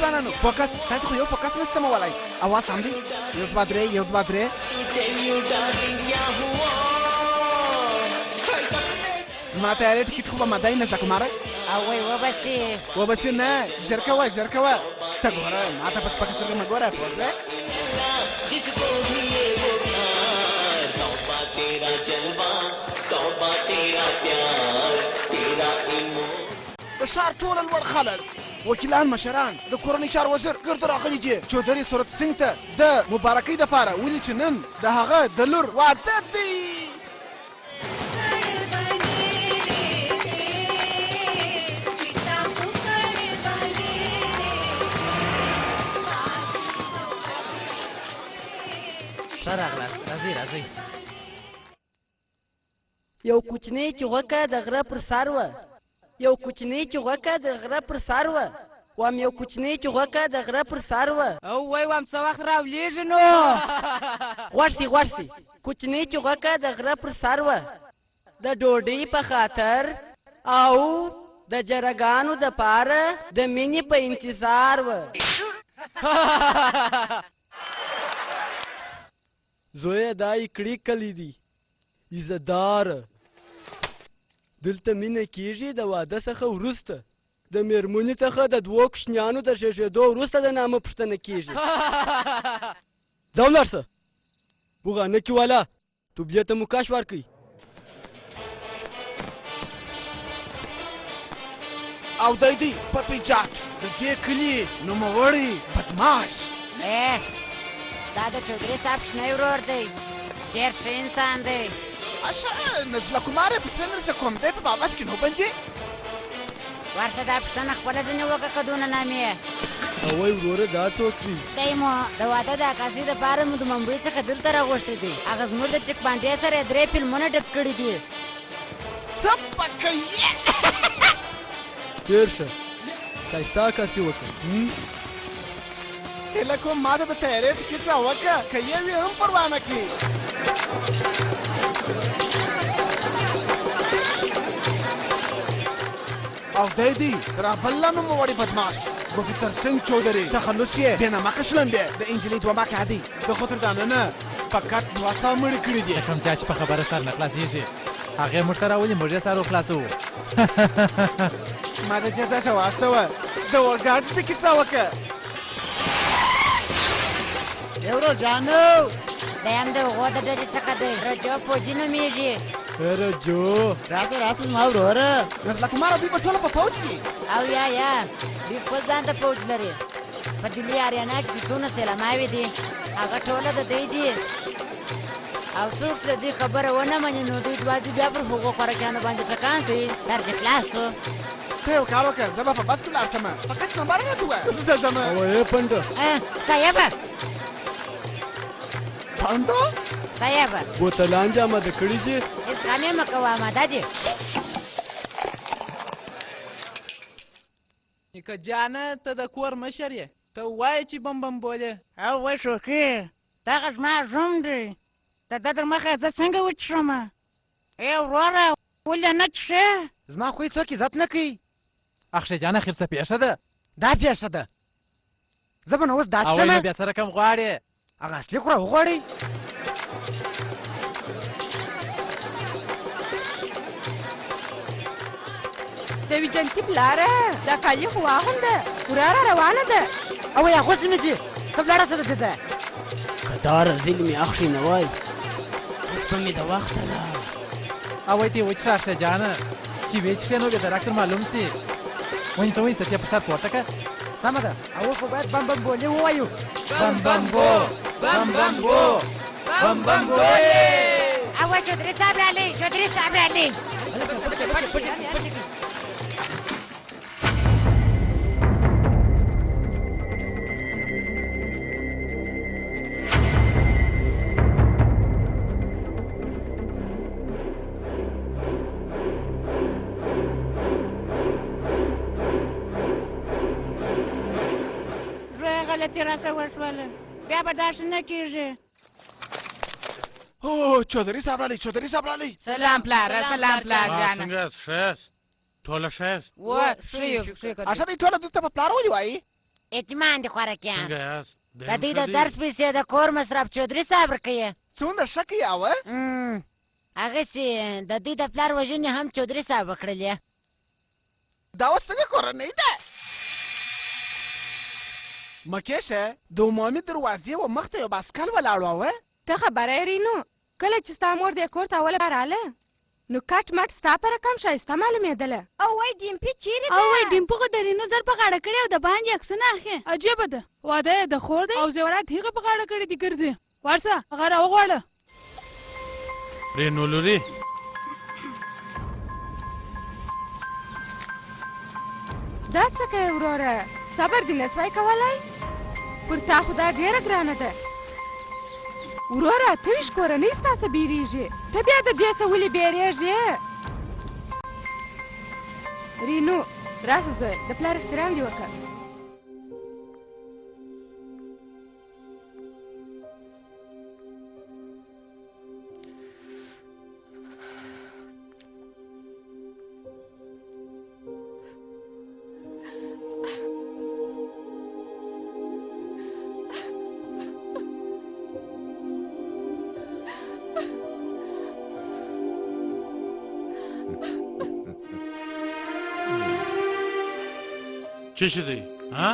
ځوانانو فوکس تاسو خو یو فوکس نه سمولای اواز سم دی 1 2 3 1 2 3 زما تیارې ټکټ خو به مدای نه زده کوماره او وای وبسې نه ژر کوه ته ګوره ما ته په سپکه سترګې مه ګوره پوه شوې د ښار ټوله لوړ خلک وکیلان مشران د کورنۍ چارو وزیر ګرد راغلي دي چودري صورت سنګ ته د مبارکۍ دپاره ولې چې نن د هغه د لور واده دی ښه راغلاست راځئ یو کوچنی چغکه د غره پر سر وه یو کوچنی چغکه د غره پر سر وه وام یو کوچنی چغکه د غره پر سر وه او وای وام څه وخت راولېږي نو غوښتي کوچنی چغکه د غره پر سر وه د ډوډۍ په خاطر او د جرګانو د پاره د مینې په انتظار وه زویه دا یې کلی دی عزتداره دلته مینه کیږي د واده څخه وروسته د میرمنې څخه د 2 کوچنیانو د شېږېدو وروسته د نامه پوښتنه کیږي ځه ولاړ شه بوغانه کې والا توبیې ته مو کاش ورکوي او دی پپی جاټ د دې کلي نوموړی بدماش دا د چودري صاحب شنی ورور دی ډېر ښه انسان دی اشه نزله کوماره پوښتنه درڅه کوم دی په باباس کې نو بندي ورشه دا پوښتنه خپله ځینې وکړه که دونه نامې اوی وروره دا څوک دی دی مو د واده د عکاسۍ دپاره مو د ممبۍ څخه دلته راغوښتی دی هغه زموږ د چک پانډې سره یې 3 فلمونه ډک کړي دي څه پکه یې تېر شه ښایسته عکاسي وکړه هیله کوم ما ته د تیارې ټکټ راوکړه که یې وي هم پروا نه کړي او دی رابله نوموړی بدماش بوکتر سنګ چودري تخلص یې بېنمکه شلنډې د انجلۍ 2 مکه دی د خطر دانه فقط 200 مړي کړي دي کوم چا چې په خبره سر نه خلاصېږي هغې موږ ته راولي موږ یې سر وخلاصوو ما د دې ځای څه واستوه د اورګاډي ټکټ راوکړه ورور جانو دی هم د هغو د ډلې څخه دی رجو فوجي نومېږي رجو راسه زما وروره نزله کوماره دوی به ټوله په فوج کې او یا دوی خپل ځان ته فوج لري په دلي اریانا کې چې څونه سیلماوې دي هغه ټوله د دوی دي او څوک چې د دې خبره ونه مني نو دوی دوازي بیا پر هغو خوراکیانو باندې ټکان کوي سر چې خلاص شو ته یو کار وکړه زه به په بس کې ولاړ شم فقط نمبر راته ووایه زه ځم اوی پنډه صاحبه پنډو صاحبه بوتلان جامه د کړي دي هېڅ غم یې مه کوه اماده دي نیکه جانه ته د کور مشر یې ته ووایې چې بم بولې او وای شوکې دغه زما ژوند دی د ده در مخه زه څنګه وچښم ای وروره ولې نه څښې زما خوی څوک عزت نه کوي اخشه جانه خیر څه پیښه ده دا پیښه ده زه به نو اوس دا او څښم بیا څه رقم غواړې هغه اصلي خو راوغواړئ د ویجنتي پلاره دا کالي خو واغونده پوره را روانه ده او یا خوښې مې چې ته ولاړه څه دلته ځه که دا رزیل مې اخښي نه وای اوس به مې د وخته ده اوی ته وچ اخشه جانه چې ویې څښې نو بیا د راکړ معلوم سي ونیسه ته په سر پورته که سمه ده اول خو باید بم بولې ووایو بم بو او چودري صاحب راغلی غلطي راسه وشوله بیا به داسې نه کېږي او چودري صاحب راغلی سلام پلاره سلام پلار جانه څنګه ښه یاست ټوله ښه یاست و ښه یو اشه دوی ټوله دلته په پلار ولې وایي اطمینان دي خوارکیان څنګه یاست د دوی د درس پیسې د کور مصرف چودري صاحب ورکوي څومره ښه کوي اوه هغسې د دوی د پلار وژنې هم چودري صاحب وکړلې دا اوس څنګه کورنۍ ده مکیشه د عمومي دروازې و مخ ته یو باسکل ولاړ وه ته خبره یې رینو کله چې ستا مور دې کور ته اوله راله نو کټ مټ ستا په رقم ښایسته معلومېدله او وای ډیمپي چیرې ده او وای ډیمپو خو د رینو زر په غاړه کړی او د باندې عکسونه اخلي عجیبه ده واده یې د خور دی او زیورات هغه په غاړه کړي دي ګرځي ورسه هغه راوغواړه رینو لوري دا څه کوې وروره صبر دې نسوای کولی پر تا خو دا ډېره ګرانه ده وروره ته ویش کورنۍ ستا څه بیریږي ته بیا د دې څه ولې بیریږې رینو راسه زوی د پلار احترام دې وکړه څه شي دی ها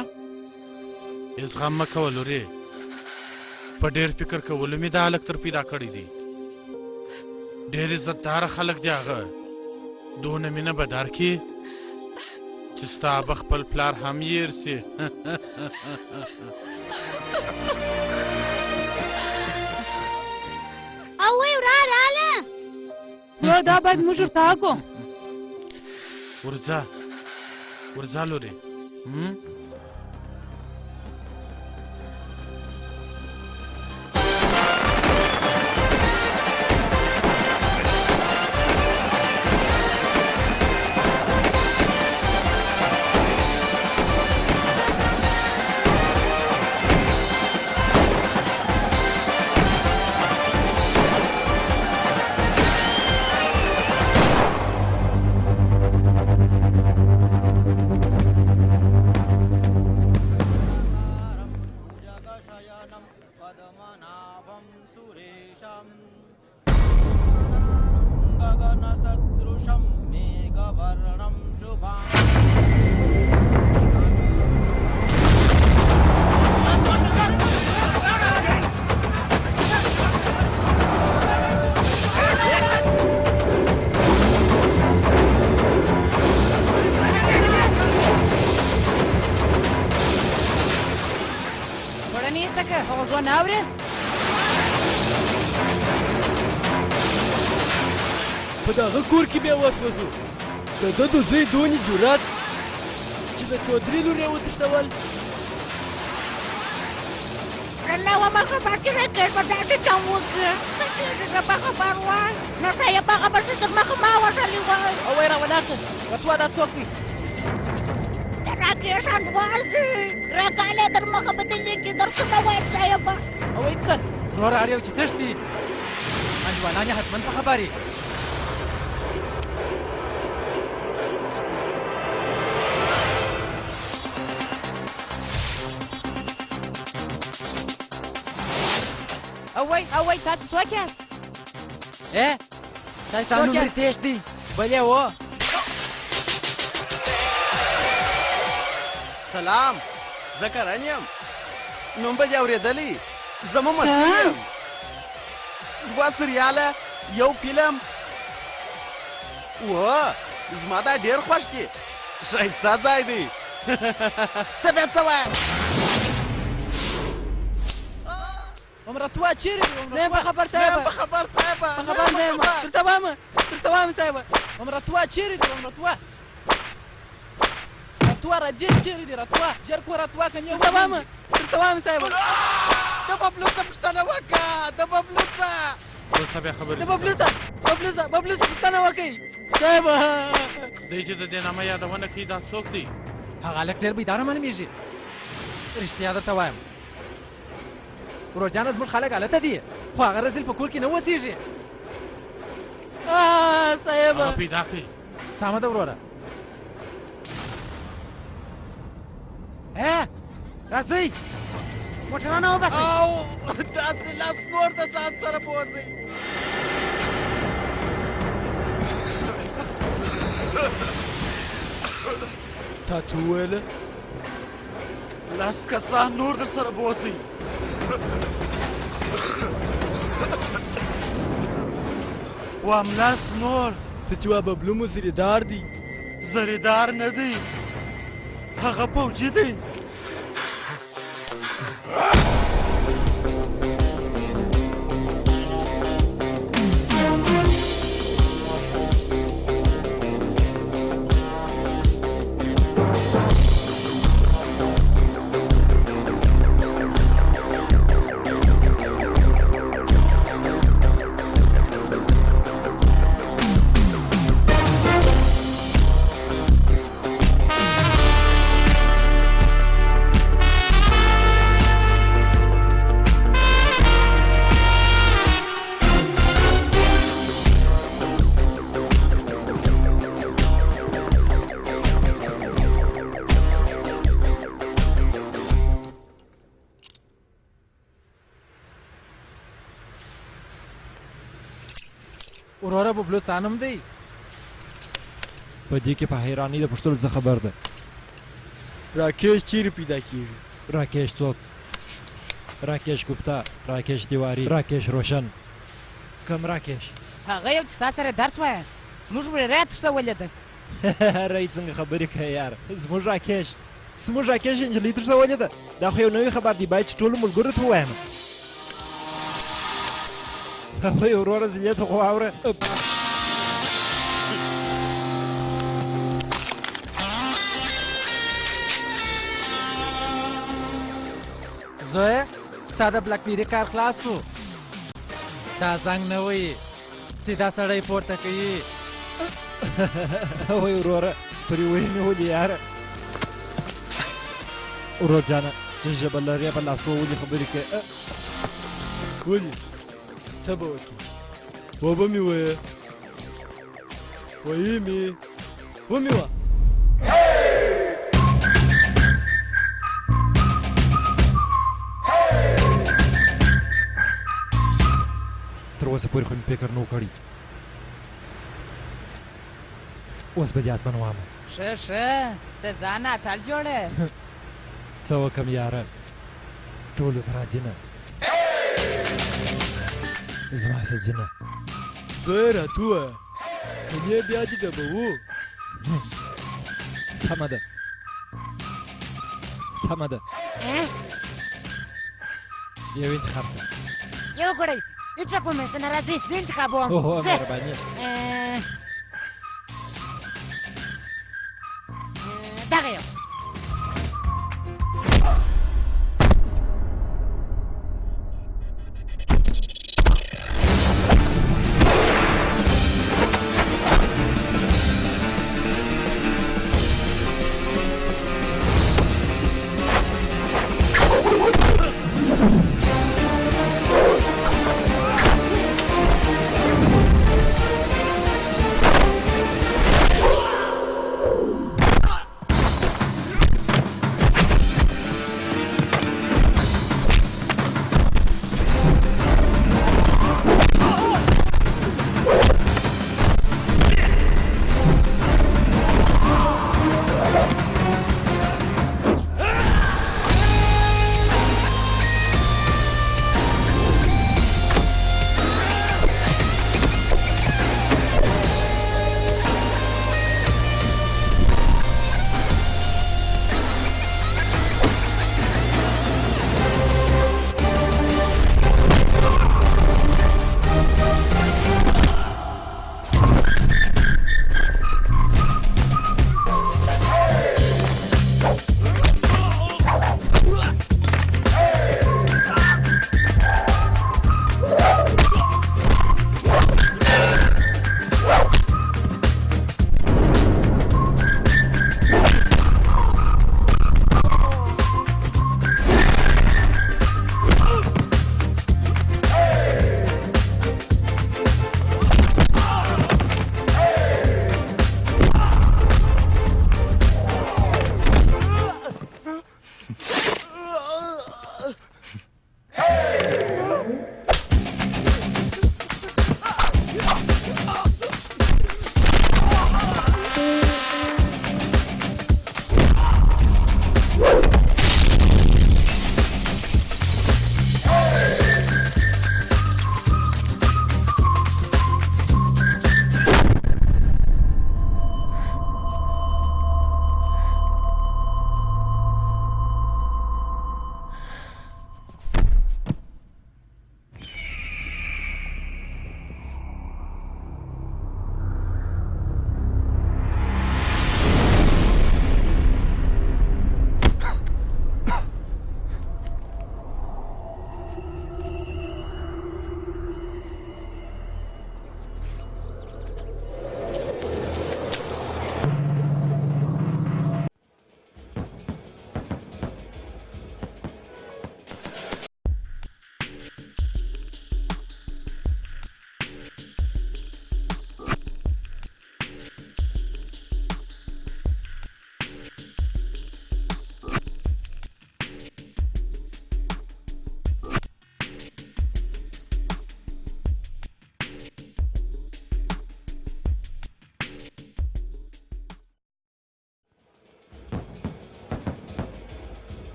هېڅ غم مه کوه لورې په ډېر فکر کولو مې دا هلک تر پیدا کړی دی ډېر عزتداره خلک دی هغه دونه مینه به درکړي چې ستا به خپل پلار هم یېر سي او وای وراره راله نو دا باید موږ ورته وکړو ورځه ورځه لورې په دغه کور کې بیا وسوځو د ده د زوی دونې جرات چې د چودري لور یې وتښتول نه ومه خبر کې راکړ په داسې چم وکړه څه کېږي زه په خبر وای نو صاحب په خبر چې تر مخه ما وتلی وای او وای راولاړ شه رتوا دا څوک دی د راکېش انډوال دی راکالی در مخه په دلې کې درته نه وایم صاحبه او وای څه وروره هر یو چې تښتي انډوالان یې حتما په خبر یې او وای تاسو څوک یاست تاسو ستا نوم رتیش دی بلې و سلام زه کرن یم نوم به دې اورېدلی زه ممثل یم 2 سریاله یو فلم زما دا ډېر خوښ دی ښایسته ځای دی ته بیا څه وایې رتوا چیرې دی نه په خبر صاحبه په خبر صاحبه په خبر نه یم درته وایم صاحبه رتوا چیرې دی رتوا راجیش چیرې دی رتوا ژر کو رتوا که نه درته وایم صاحبه د ببلو څه پوښتنه وکړه د ببلو څه اوس ته بیا خبرې د ببلو څه پوښتنه وکړئ صاحبه دی چې د دې نامه یادونه کوي دا څوک دی هغه هلک ډېر بیداره معلومېږي رښتیا درته وایم ورور جانه زموږ خلک هلته دي خو هغه رزیل په کور کې نه اوسېږي صاحبه هغه پیدا کړئ سمه ده وروره راځئ موټرانه وباسئ او داسې لاس نور د ځان سره بوځئ تا څه وویله؟ لس کسان نور در سره بوځئ وام لس نور ته چې وا ببلو مو زریدار دی زریدار نه دی هغه فوجي دی وروره ببلوستان هم دی په دې کې په حیرانۍ د پوښتلو څه خبر ده راکیش چیرې پیدا کیږي؟ راکیش څوک؟ راکیش ګوپتا، راکیش دیواري، راکیش روشن. کوم راکیش؟ هغه یو چې ستا سره درس وایه زموږ ورېره یې تښتولې ده رئیس څنګه خبرې کوې یار زموږ راکیش نجلۍ تښتولې ده دا خو یو نوی خبر دی باید چې ټولو ملګرو ته ووایم وایي وروره زلیې ته خو واوره زویه ستا د بلک میري کار خلاص شو دا زنګ نه وایي سیدا سړی پورته کوي وایي وروره پرې وایي مې ولې یاره ورور جانه چې ژبه لرې په لاسو ولې خبرې کوې ولې څه به وکړې وبه مې وایه ویې مې ومې وه تر اوسه پورې خو مې فکر نه و کړی اوس به دې حتما وامه ښه ښه ته ځان اتل جوړه څه وکړم یاره ټولو ته راځي نه زما هسې ځي نه زوی راته ووایه کنې بیا دې ډبوو سمه ده یو انتخاب ده یو کړئ هېڅوک به مېسته نه راځي زه انتخابوم اوه مهرباني دغه یو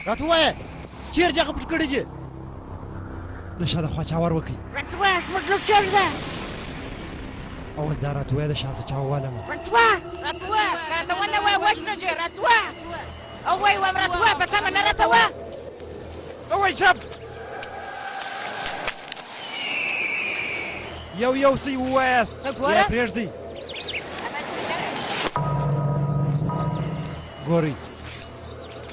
راته ووایه چیرې چې هغه پټ کړي دي د شا د خوا چاور وکړئ راته وایه زموږ لور چیرې ده اول دا راته وایه د شا څه چاوواله مه راته وایه راته وایه راته ونه وایه وشنه چې راته وایه او وایي وایم راته وایه په سمه نه راته وایه وای شب یو څه یې ووایاست یا پرېږدئ ګورئ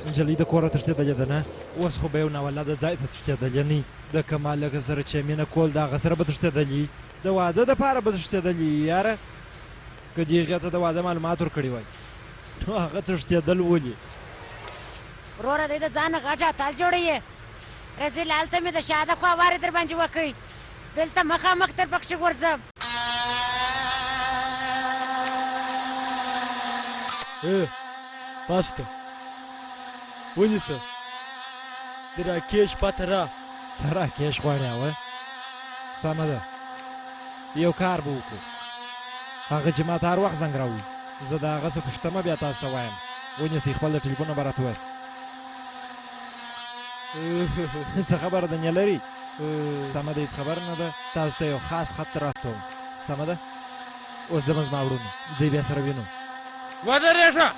نجلۍ د کوره تښتېدلې ده نه اوس خو به یو ناولاده ځای ته تښتېدلې نه د کمال لکه سره چې مینه کول د هغه سره به تښتېدلي د واده دپاره به تښتېدلي یاره که دې هغې ته د واده معلومات ورکړي وای نو هغه تښتېدل ولې وروره دی د ځانه غټ اتل جوړوي رزیل هلته مې د شاده خوا وارې در باندې وکړئ دلته مخامخ در پکښې غورځم پاسته ونیسه د راکېش پته را ته راکېش غواړې اوه سمه ده یو کار به وکړو هغه چې ما ته هر وخت زنګ راوړي زه د هغه څه پوښتمه بیا تاسو ته وایم ونیسئ خپل د ټلیفون نمبر راته ووایاست څه خبره ده نلري سمه ده هېڅ خبره نه ده تاسو ته یو خاص خط راستوم سمه ده اوس زه به زما وروڼو ځئ بیا سره وینو ودرېږه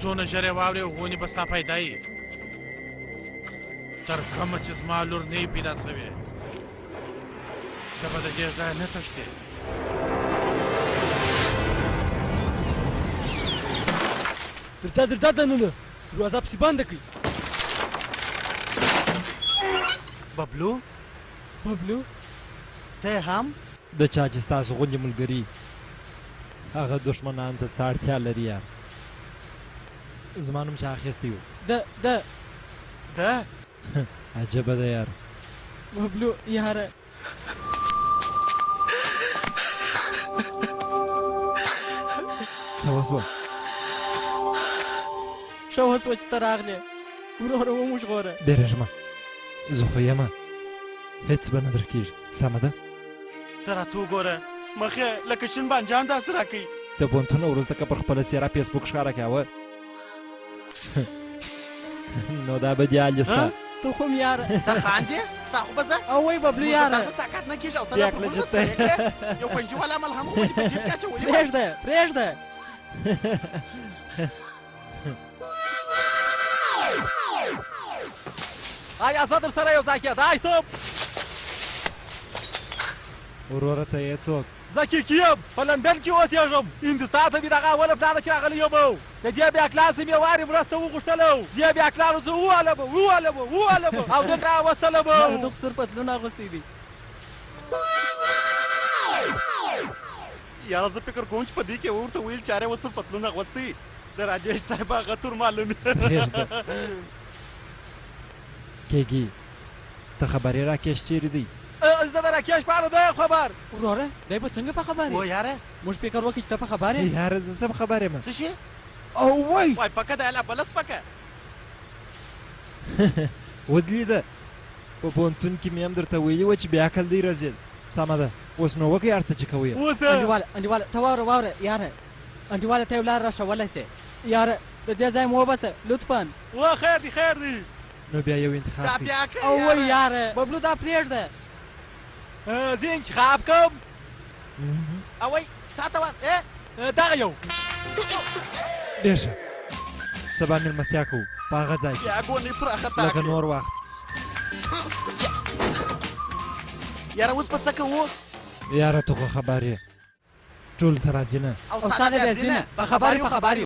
څونه ژر یې واورې غونې به ستا پیدا یي تر کومه چې زما لور نه یې پیدا سوې ته به د دې ځایه نه تښتې درځه دننه دروازه پسې بنده کړئ ببلو ته هم د چا چې ستاسو غوندې ملګري هغه دښمنانو ته څه اړتیا لري یار زما نوم چا اخیستی و ده عجبه ده یار ببلو یاره څه وسوه ښه وسوه چې ته راغلې وروره وموژغوره بیرېږه مه زه خو یمه هېڅ به نه در کېږي سمه ده ته راته وګوره مخ یې لکه شین بانجان داسې راکوي د پوهنتون وروسته که پر خپله څېره فیسبوک ښکاره کړه نو دا به دې حال ستا ته خو م یاره ته خاندې ستا خو به زه او وای ببلو یاره طاقت نه کېږي او ته لا په غرونه سرېږې یو پنجي والا ملهم وولي په جیب کې اچولي پرېږده آیا زه در سره یو ځای کېدای سم وروره ته یې څوک زه کیکی یم په لندن کې اوسېږم هندوستان ته مې دغه اوله پلانه چې راغلی یم د دې بیا کلاس مې وارې مرسته وغوښتلو دې بیا کلانو زه ووالم او دلته راوستلم دغه سر پتلون اغوستی دي یاره زه فکر کوم چې په دې کې ورته ویل چې اره وسر پتلون اغوستی د راجیش صاحب هغه تور معلوم پرېږده کېږي ته خبرې راکېش چیرې دی زه د راکېش په اړه نه یم خبر وروره دی به څنګه په خبر و یاره موږ فکر وکړو چې ته په خبر یې یاره زه څه په خبر یم څه شي او وای پکه ده اله بله سپکه ودلیده په پوهنتون کې مې هم درته ویلي وه چې بې عقل دی رزید سمه ده اوس نو وکړئ هر څه چې کوئ انډیواله ته واوره یاره انډیواله ته یو لار راښولی سې یاره د دې ځای مو وبسه لطفا و خیر دی نو بیا یو انتخاب کړئ او وای یاره ببلو دا پرېږده زه انتخاب کوم اوی تا ته دغه یو ډېر ښه سبا مېلمستیا کوو په هغه ځای کې یا ګونې پراخه تا لکه نور وخت یاره اوس په څه کوو یاره ته خو خبر یې ټول ته راځي نه او ستا نه بیا ځي نه په خبر یو